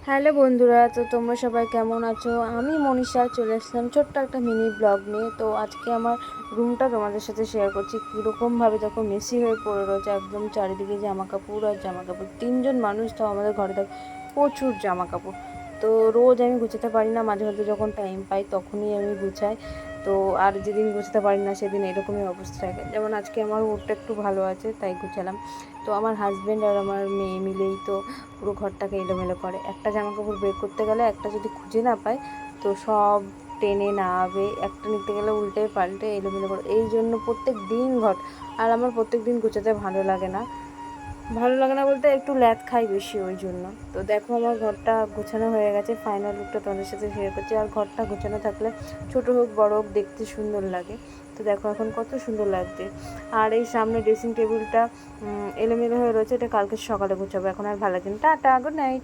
Hello বন্ধুরা, তো তোমরা সবাই কেমন আছো? আমি মনীষা চলে আসলাম ছোট্ট একটা মিনি ব্লগ নিয়ে। তো আজকে আমার রুমটা তোমাদের সাথে শেয়ার করছি। কীরকমভাবে দেখো মেসি হয়ে পড়ে রয়েছে, একদম চারিদিকে জামা কাপড় আর জামা কাপড়। তিনজন মানুষ, তো আমাদের ঘরে দেখো প্রচুর জামা কাপড়। তো রোজ আমি গুছাতে পারি না, মাঝে মাঝে যখন টাইম পাই তখনই আমি গুছাই। তো আর যেদিন গুছাতে পারি না সেদিন এরকমই অবস্থা থাকে। যেমন আজকে আমার মুডটা একটু ভালো আছে তাই গুছালাম। তো আমার হাজব্যান্ড আর আমার মেয়ে মিলেই তো পুরো ঘরটাকে এলোমেলো করে। একটা জামা কাপড় বের করতে গেলে একটা যদি খুঁজে না পায় তো সব টেনে নাবে, একটা নিতে গেলে উল্টে পাল্টে এলোমেলো করে। এই জন্য প্রত্যেক দিন ঘর, আর আমার প্রত্যেক দিন গোছাতে ভালো লাগে না বলতে একটু ল্যাদ খাই বেশি ওই জন্য। তো দেখো আমার ঘরটা গোছানো হয়ে গেছে, ফাইনাল লুকটা তোমাদের সাথে শেয়ার করছি। আর ঘরটা গোছানো থাকলে ছোটো হোক বড় হোক দেখতে সুন্দর লাগে। তো দেখো এখন কত সুন্দর লাগছে। আর এই সামনে ড্রেসিং টেবিলটা এলোমেলো হয়ে রয়েছে, এটা কালকে সকালে গোছাবো, এখন আর ভালো লাগে না। Tata, good night.